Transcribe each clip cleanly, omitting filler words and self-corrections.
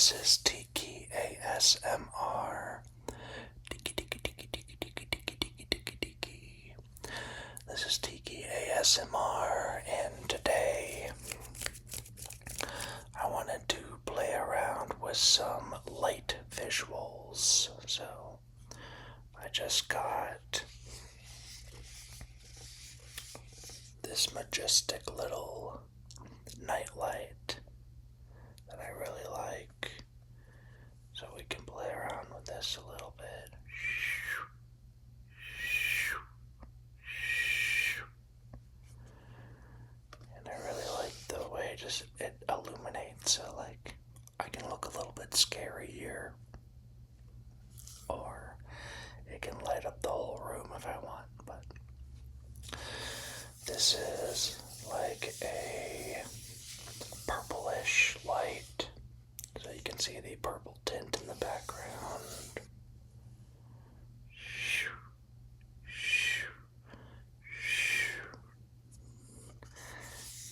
This is Tiki ASMR. Tiki tiki tiki tiki tiki tiki tiki tiki tiki. This is Tiki ASMR, and today I wanted to play around with some light visuals. So I just got this majestic little nightlight that I really like, so we can play around with this a little bit. And I really like the way it illuminates, so like I can look a little bit scary here, or it can light up the whole room if I want. But this is like a purplish light, so you can see the purple tint in the background.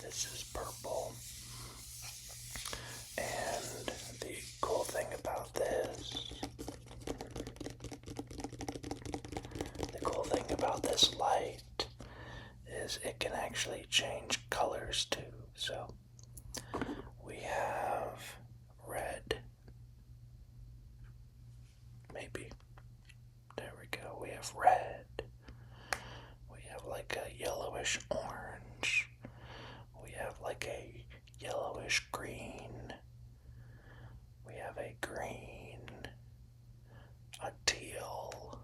This is purple, and the cool thing about this light is it can actually change colors too. So we have red, maybe, there we go, we have red, we have like a yellowish orange, we have like a yellowish green, we have a green, a teal,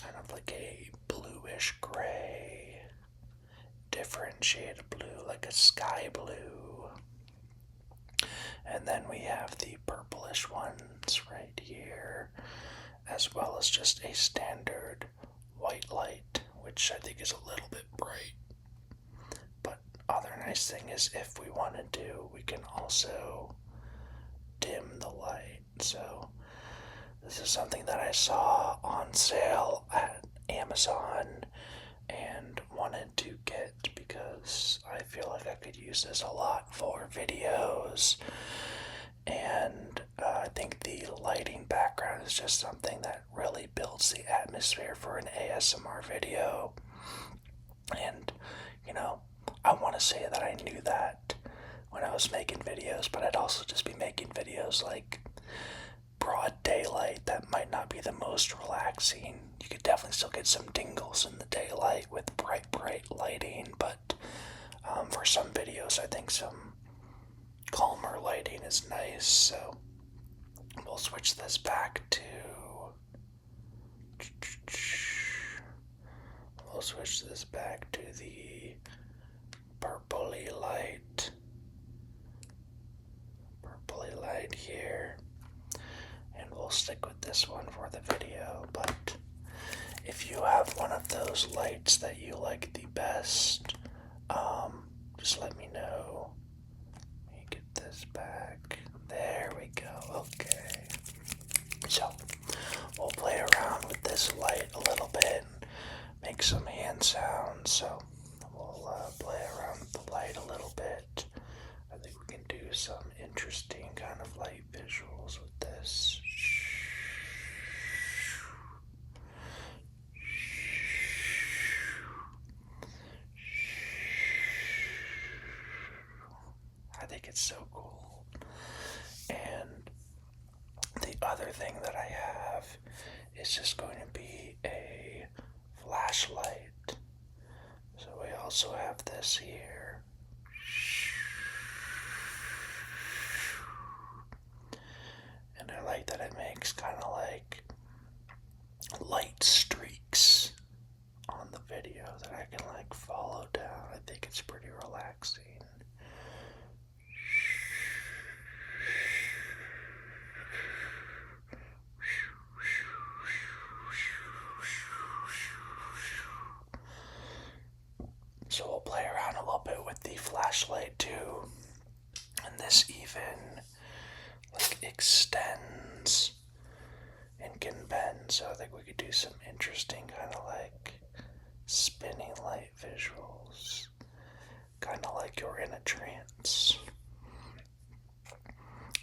kind of like a bluish gray, different shade of blue, like a sky blue. And then we have the purplish ones right here, as well as just a standard white light, which I think is a little bit bright. But other nice thing is, if we wanted to, we can also dim the light. So this is something that I saw on sale at Amazon and wanted to get because I feel like I could use this a lot for videos, and I think the lighting background is just something that really builds the atmosphere for an ASMR video. And I want to say that I knew that when I was making videos, but I'd also just be making videos like broad daylight that might not be the most relaxing. You could definitely still get some tingles in the daylight with bright lighting, but for some videos I think some calmer lighting is nice. So we'll switch this back to the purpley light here, and we'll stick with this one for the video. But if you have one of those lights that you like the best, just let me know. Let me get this back. There we go. Okay. So we'll play around with this light a little bit, make some hand sounds. So we'll play around with the light a little bit. I think we can do some interesting kind of light visuals with this. I think it's so cool. And the other thing that I have is just going to be a flashlight. So we also have this here. And I like that it makes kind of like light streaks on the video that I can like follow down. I think it's pretty relaxing. So we'll play around a little bit with the flashlight too. And this even like extends and can bend, so I think we could do some interesting kind of like spinning light visuals, kind of like you're in a trance.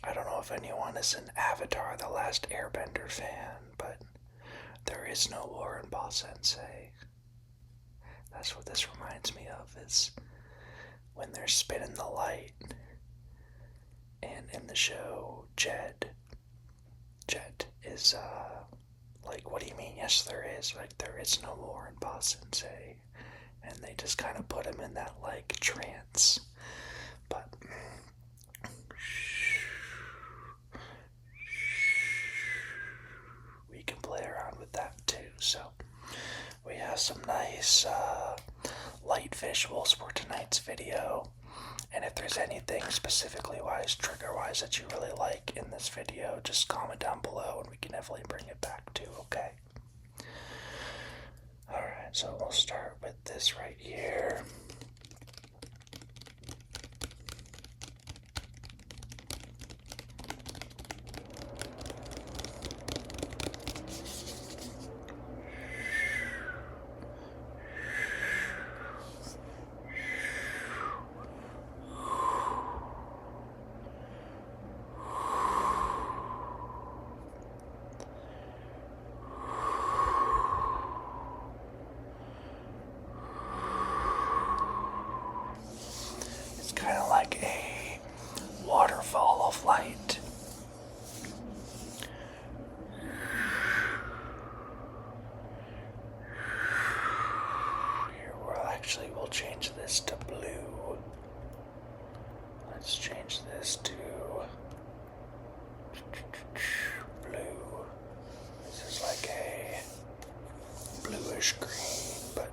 I as an Avatar The Last Airbender fan, but there is no war in Ba Sensei. That's what this reminds me of, is when they're spinning the light. And in the show, Jet is, like, what do you mean? Yes, there is. Like, there is no war in Ba Sensei. And they just kind of put him in that, like, trance. But we can play around with that too. So we have some nice light visuals for tonight's video. And if there's anything specifically wise, trigger wise, that you really like in this video, just comment down below and we can definitely bring it back too, okay? Alright, so we'll start with this right here. Kind of like a waterfall of light. Here we'll change this to blue. Let's change this to blue. This is like a bluish green, but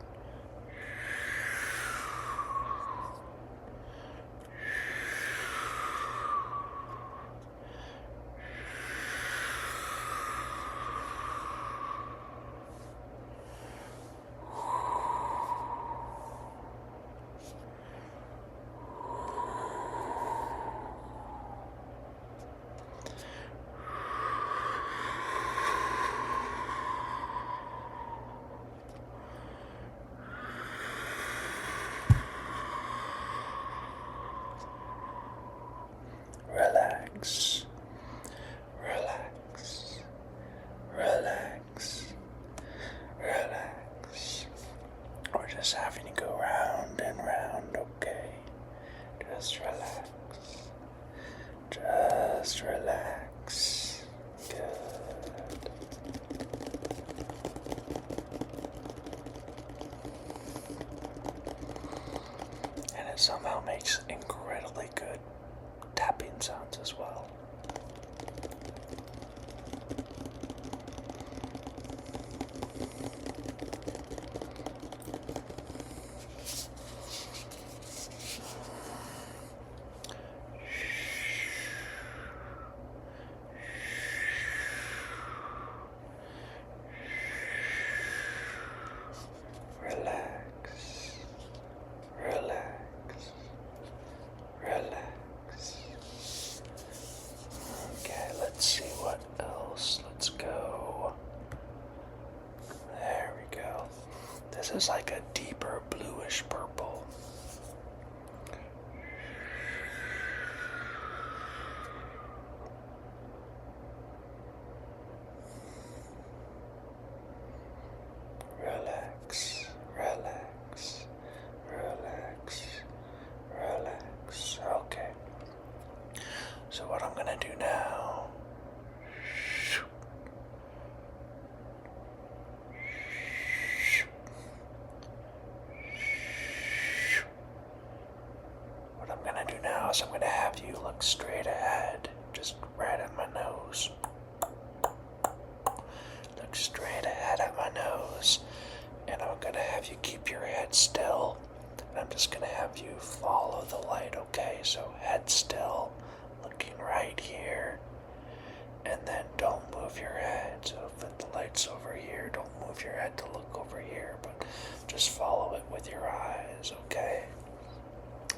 relax, relax, relax, relax. We're just having to go round and round, okay? Just relax. Just relax. Good. And it somehow makes incredibly good tapping sounds as well. Relax, relax, relax. Okay, let's see what else. Let's go. There we go. This is like a deeper bluish purple. Relax, relax, relax, relax. Okay. So what I'm gonna do now, is I'm gonna have you look straight ahead, just right at my nose. Look straight ahead at my nose, and I'm gonna have you keep your head still. And I'm just gonna have you follow the light, okay? So head still, looking right here, and then don't move your head. So if the light's over here, don't move your head to look over here, but just follow it with your eyes, okay?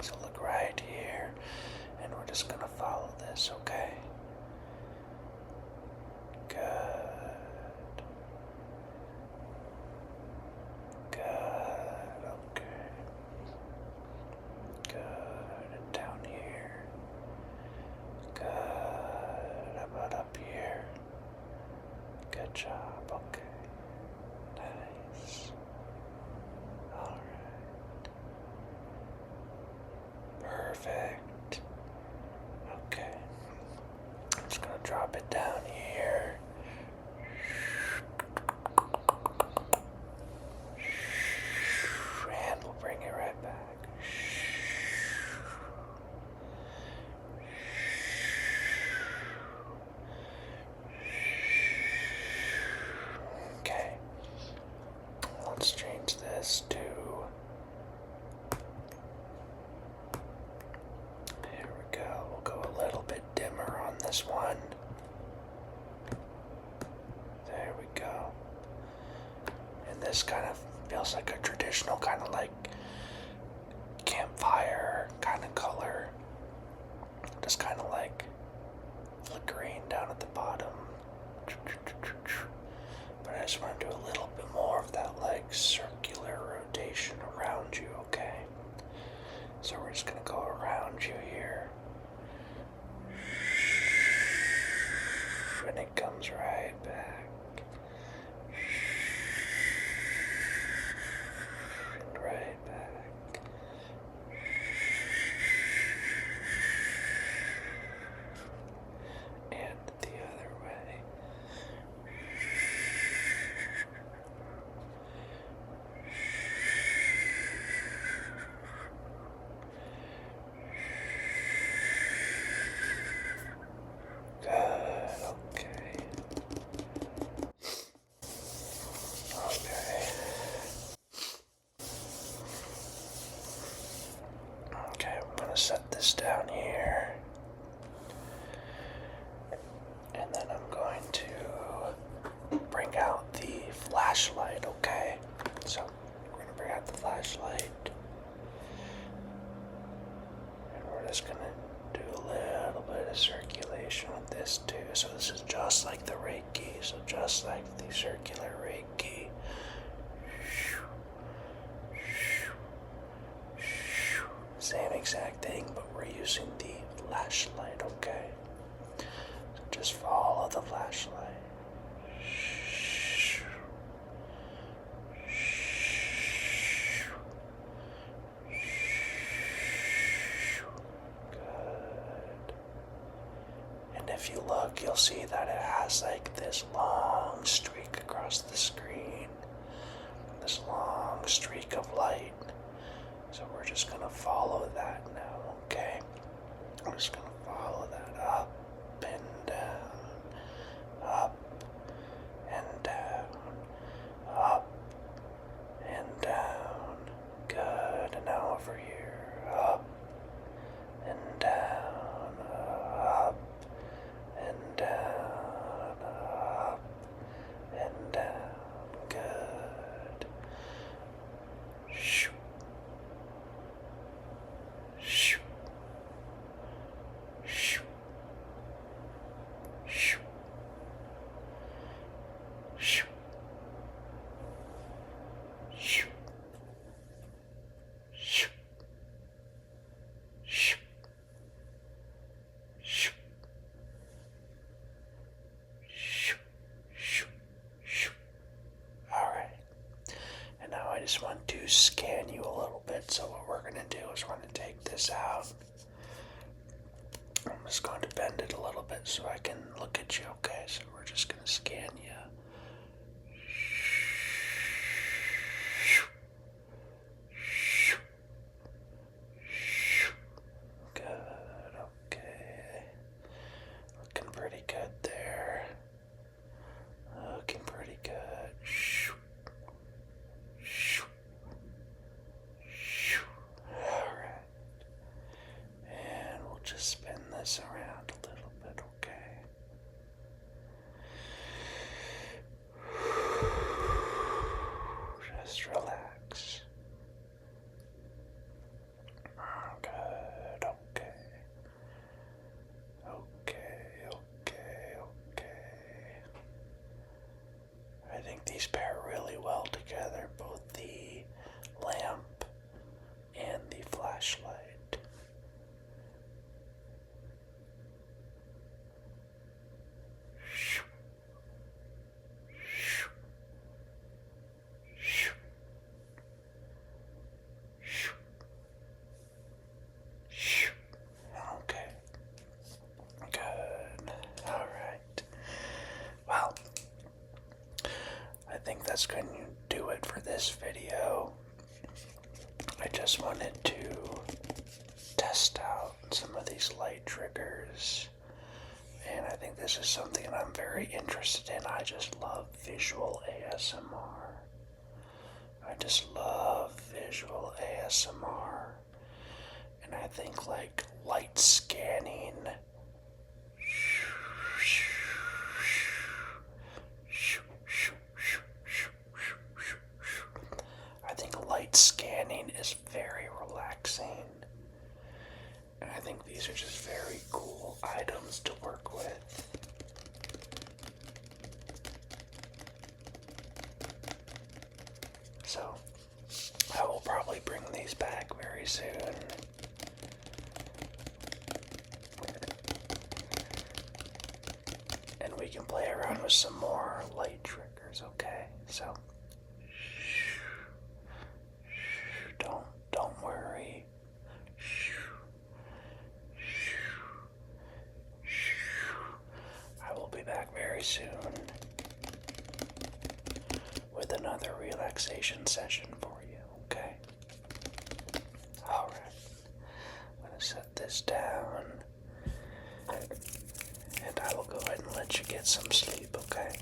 So look right here, and we're just gonna follow this, okay? Good. Good, okay. Good, and down here. Good, I'm Perfect. Okay. I'm just gonna drop it down here. And we'll bring it right back. Okay. Let's change this to... Here we go. We'll go a little bit dimmer on this one. There we go. And this kind of feels like a traditional kind of like campfire kind of color. Just kind of like flickering down at the bottom. But I just want to do a little bit more of that like circular rotation around you, okay? So we're just going to go around you here. And it comes right back. And right back. And the other way. Good, okay. Okay, I'm gonna set this down here. And then I'm going to bring out the flashlight, okay? So we're gonna bring out the flashlight. And we're just gonna do a little bit of circulation with this too. So this is just like the Reiki, so just like the circular Reiki. Same exact thing, but we're using the flashlight, okay? So just follow the flashlight. Good. And if you look, you'll see that it has like this long streak across the screen. This long streak of light. So we're just going to follow that now, okay? We're just going to follow that up and down, up and down, up and down. Good. And now over here, up and down, up and down, up and down. Good. Shoo. Shoo. Shoo. Shoo. Shoo. Shoo. Shoo. Shoo. Shoo. Shoo. Shoo. Shoo. All right. And now I just want to scan you a little bit. So what we're going to do is we're going to take this out. I'm just going to bend it a little bit so I can look at you, okay? So we're just going to scan you. Good, okay. Looking pretty good there. Looking pretty good. Alright. And we'll just spin this around a little bit, okay? Just relax. Good, okay. Okay. I think these pair really well together, both the lamp and the flashlight. these light triggers. And I think this is something that I'm very interested in. I just love visual ASMR. I just love visual ASMR. And I think like light scanning. I think light scanning is very relaxing. And I think these are just very cool items to work with. So, I will probably bring these back very soon. And we can play around with some more light triggers, okay? So, don't worry. I will be back very soon with another relaxation session for you, okay? Alright. I'm going to set this down. And I will go ahead and let you get some sleep, okay?